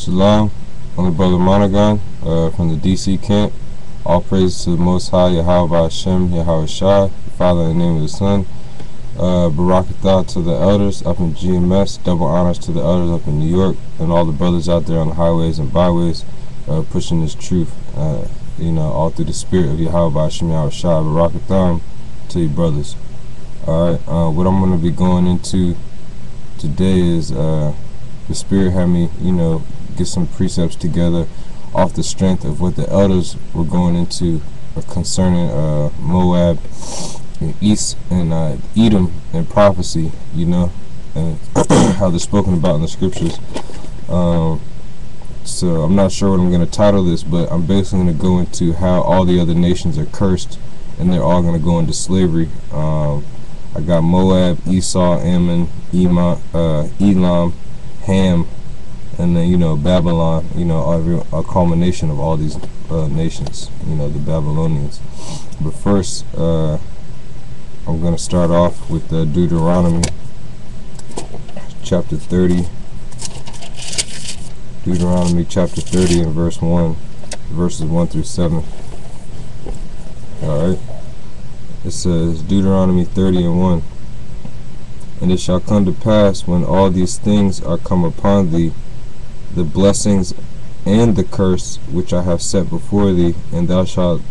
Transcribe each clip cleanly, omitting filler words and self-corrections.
Shalom, I'm the brother Monagon from the DC camp. All praise to the Most High, Yahweh Hashem, Yahweh Shai, the Father in the name of the Son. Barakatah to the elders up in GMS, double honors to the elders up in New York, and all the brothers out there on the highways and byways pushing this truth, all through the spirit of Yahweh Hashem, Yahweh Shai. Barakatah to you brothers. Alright, what I'm going to be going into today is the Spirit had me, get some precepts together off the strength of what the elders were going into concerning Moab and East and Edom and prophecy, and how they're spoken about in the scriptures. So I'm not sure what I'm going to title this, but I'm basically going to go into how all the other nations are cursed and they're all going to go into slavery. I got Moab, Esau, Ammon, Elam, Ham, and then Babylon, a culmination of all these nations, the Babylonians. But first, I'm going to start off with Deuteronomy chapter 30. Deuteronomy chapter 30 and verses 1 through 7. Alright. It says, Deuteronomy 30 and 1. And it shall come to pass, when all these things are come upon thee, the blessings and the curse which I have set before thee, and thou shalt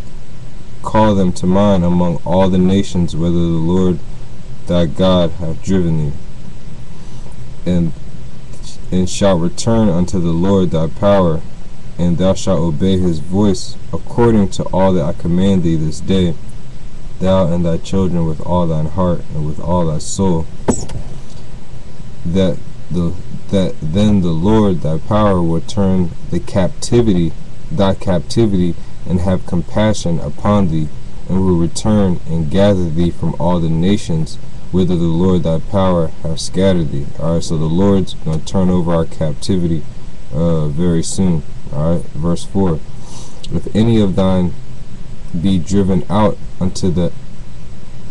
call them to mind among all the nations whither the Lord thy God hath driven thee, and shalt return unto the Lord thy power, and thou shalt obey his voice according to all that I command thee this day, thou and thy children with all thine heart and with all thy soul, that then the Lord thy power will turn thy captivity, and have compassion upon thee, and will return and gather thee from all the nations whither the Lord thy power hath scattered thee. Alright, so the Lord's going to turn over our captivity very soon. Alright, verse 4. If any of thine be driven out unto the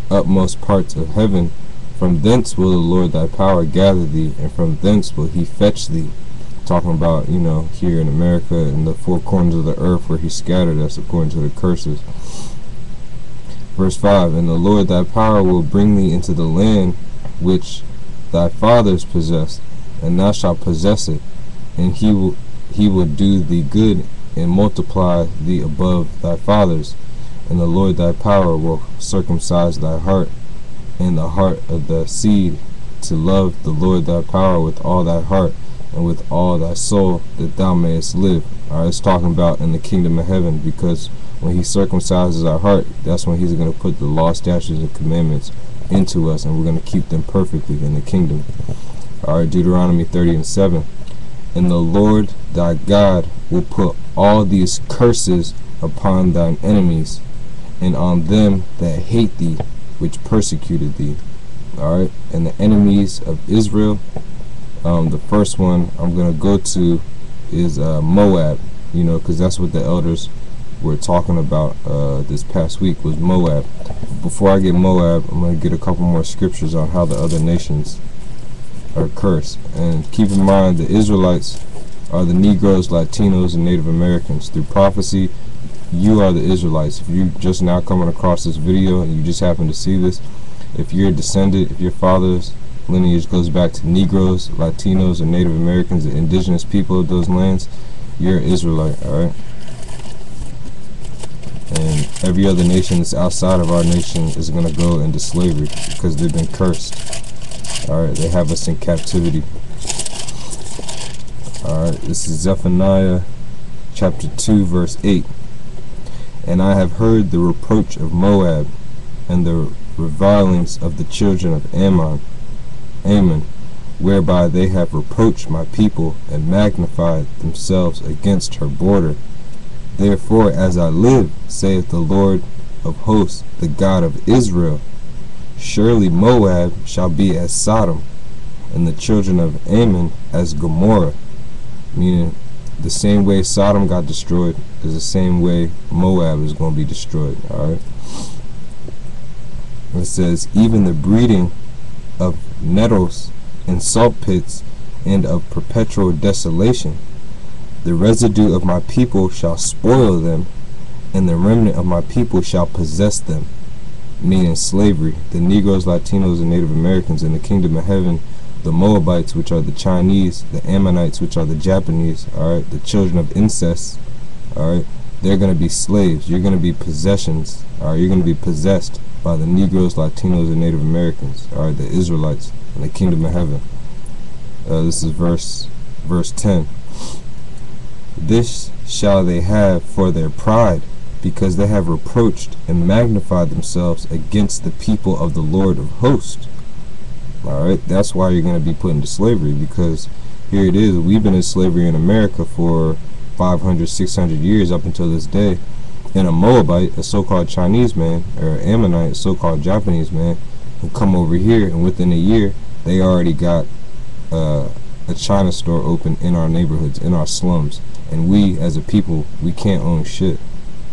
utmost parts of heaven, from thence will the Lord thy power gather thee, and from thence will he fetch thee. Talking about, here in America, in the four corners of the earth where he scattered us according to the curses. Verse 5, and the Lord thy power will bring thee into the land which thy fathers possessed, and thou shalt possess it, and he will do thee good, and multiply thee above thy fathers. And the Lord thy power will circumcise thy heart, and the heart of thy seed, to love the Lord thy power with all thy heart and with all thy soul, that thou mayest live. Alright, it's talking about in the kingdom of heaven, because when he circumcises our heart, that's when he's going to put the law, statutes, and commandments into us, and we're going to keep them perfectly in the kingdom. Alright, Deuteronomy 30 and 7. And the Lord thy God will put all these curses upon thine enemies, and on them that hate thee, which persecuted thee. Alright, and the enemies of Israel, the first one I'm going to go to is Moab, because that's what the elders were talking about this past week, was Moab. Before I get Moab, I'm going to get a couple more scriptures on how the other nations are cursed. And keep in mind, the Israelites are the Negroes, Latinos, and Native Americans. Through prophecy, you are the Israelites. If you just now coming across this video and you just happen to see this, if you're descended, if your father's lineage goes back to Negroes, Latinos, and Native Americans, the indigenous people of those lands, you're an Israelite. Alright, and every other nation that's outside of our nation is going to go into slavery because they've been cursed. Alright, they have us in captivity. Alright, this is Zephaniah chapter 2 verse 8. And I have heard the reproach of Moab, and the revilings of the children of Ammon, whereby they have reproached my people, and magnified themselves against her border. Therefore, as I live, saith the Lord of hosts, the God of Israel, surely Moab shall be as Sodom, and the children of Ammon as Gomorrah. Meaning, the same way Sodom got destroyed is the same way Moab is going to be destroyed. Alright, it says, even the breeding of nettles and salt pits, and of perpetual desolation, The residue of my people shall spoil them, and the remnant of my people shall possess them. Meaning slavery. The Negroes, Latinos, and Native Americans in the kingdom of heaven, the Moabites, which are the Chinese, the Ammonites, which are the Japanese, alright, the children of incest, alright, they're going to be slaves. You're going to be possessions, alright, you're going to be possessed by the Negroes, Latinos, and Native Americans, alright, the Israelites in the kingdom of heaven. This is verse 10. This shall they have for their pride, because they have reproached and magnified themselves against the people of the Lord of hosts. Alright, that's why you're going to be put into slavery, because here it is, we've been in slavery in America for 500, 600 years up until this day. And a Moabite, a so-called Chinese man, or an Ammonite, a so-called Japanese man, can come over here, and within a year, they already got a China store open in our neighborhoods, in our slums. And we, as a people, we can't own shit.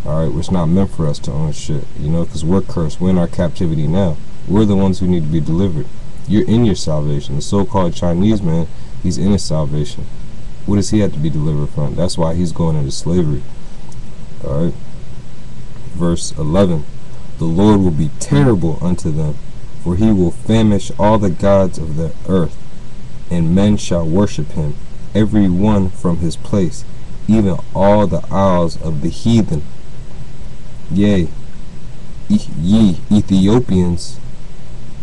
Alright, it's not meant for us to own shit, you know, because we're cursed. We're in our captivity now. We're the ones who need to be delivered. You're in your salvation. The so-called Chinese man, he's in his salvation. What does he have to be delivered from? That's why he's going into slavery. Alright. Verse 11. The Lord will be terrible unto them, for he will famish all the gods of the earth, and men shall worship him, every one from his place, even all the isles of the heathen. Yea, ye Ethiopians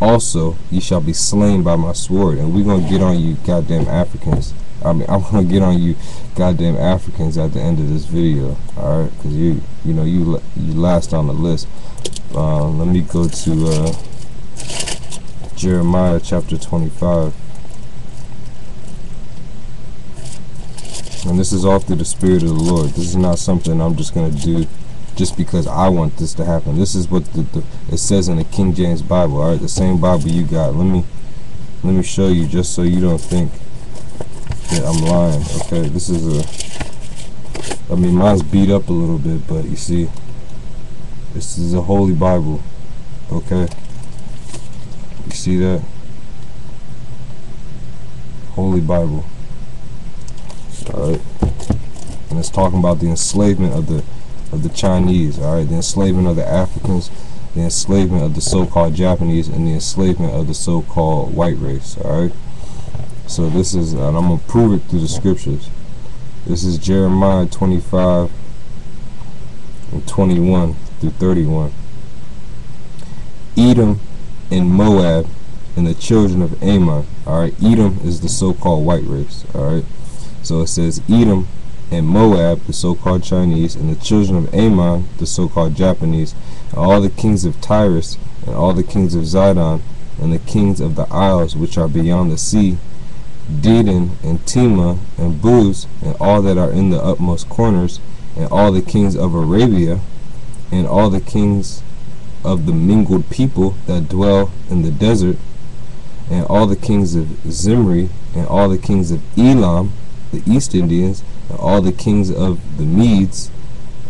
also, ye shall be slain by my sword. And we're going to get on you goddamn Africans. I'm going to get on you goddamn Africans at the end of this video. Alright, because you last on the list. Let me go to Jeremiah chapter 25. And this is all through the Spirit of the Lord. This is not something I'm just going to do just because I want this to happen. This is what it says in the King James Bible. Alright, the same Bible you got. Let me show you, just so you don't think that I'm lying. Okay, this is I mean, mine's beat up a little bit, but you see, this is a holy Bible. Okay, you see that? Holy Bible. Alright, and it's talking about the enslavement of the Chinese, alright, the enslavement of the Africans, the enslavement of the so-called Japanese, and the enslavement of the so-called white race. Alright, so this is, and I'm going to prove it through the scriptures. This is Jeremiah 25 and 21 through 31. Edom and Moab and the children of Ammon. Alright, Edom is the so-called white race. Alright, so it says Edom and Moab, the so-called Chinese, and the children of Ammon, the so-called Japanese, and all the kings of Tyrus, and all the kings of Zidon, and the kings of the isles which are beyond the sea, Dedan and Tema and Buz, and all that are in the utmost corners, and all the kings of Arabia, and all the kings of the mingled people that dwell in the desert, and all the kings of Zimri, and all the kings of Elam, the East Indians, and all the kings of the Medes,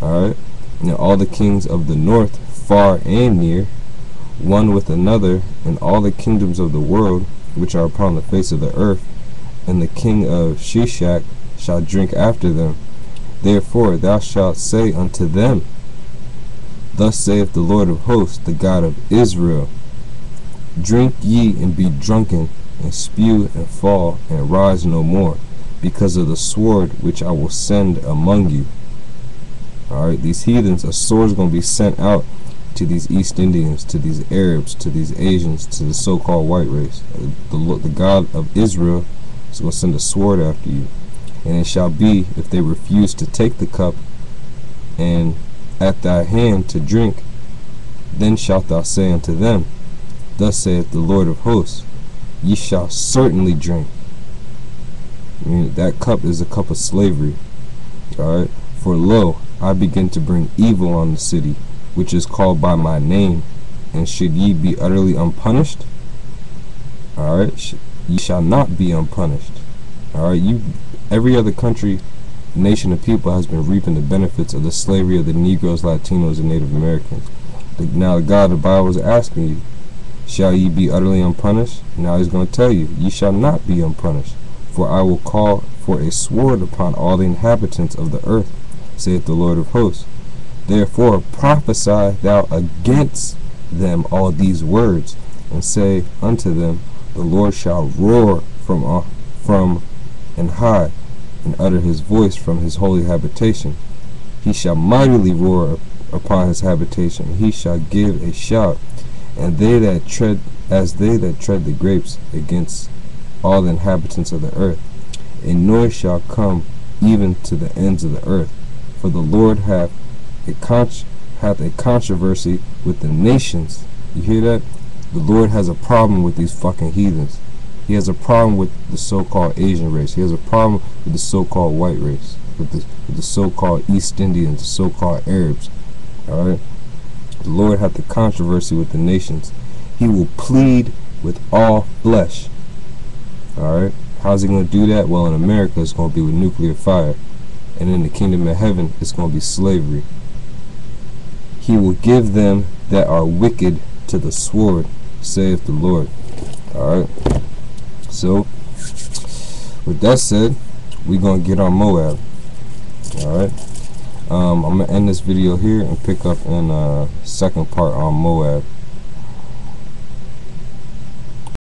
alright, and all the kings of the north, far and near, one with another, and all the kingdoms of the world which are upon the face of the earth, and the king of Shishak shall drink after them. Therefore thou shalt say unto them, Thus saith the Lord of hosts, the God of Israel, Drink ye and be drunken, and spew and fall, and rise no more, because of the sword which I will send among you. Alright, these heathens, a sword is going to be sent out to these East Indians, to these Arabs, to these Asians, to the so-called white race. The God of Israel is going to send a sword after you. And it shall be, if they refuse to take the cup and at thy hand to drink, then shalt thou say unto them, Thus saith the Lord of hosts, Ye shall certainly drink. I mean, that cup is a cup of slavery. Alright, for lo, I begin to bring evil on the city, which is called by my name, and should ye be utterly unpunished? Alright, ye shall not be unpunished. Alright, every other country, nation, and people has been reaping the benefits of the slavery of the Negroes, Latinos, and Native Americans. Now the God of the Bible is asking you, shall ye be utterly unpunished? Now he's going to tell you, ye shall not be unpunished. For I will call for a sword upon all the inhabitants of the earth, saith the Lord of hosts. Therefore prophesy thou against them all these words, and say unto them, the Lord shall roar from and high, and utter his voice from his holy habitation. He shall mightily roar upon his habitation. He shall give a shout, and they that tread the grapes against all the inhabitants of the earth. A noise shall come even to the ends of the earth. For the Lord hath a controversy with the nations. You hear that? The Lord has a problem with these fucking heathens. He has a problem with the so-called Asian race. He has a problem with the so-called white race, with the so-called East Indians, the so-called Arabs. Alright? The Lord hath a controversy with the nations. He will plead with all flesh. Alright? How's he going to do that? Well, in America, it's going to be with nuclear fire. And in the kingdom of heaven, it's going to be slavery. He will give them that are wicked to the sword, saith the Lord. Alright? So, with that said, we're going to get on Moab. Alright? I'm going to end this video here and pick up in second part on Moab.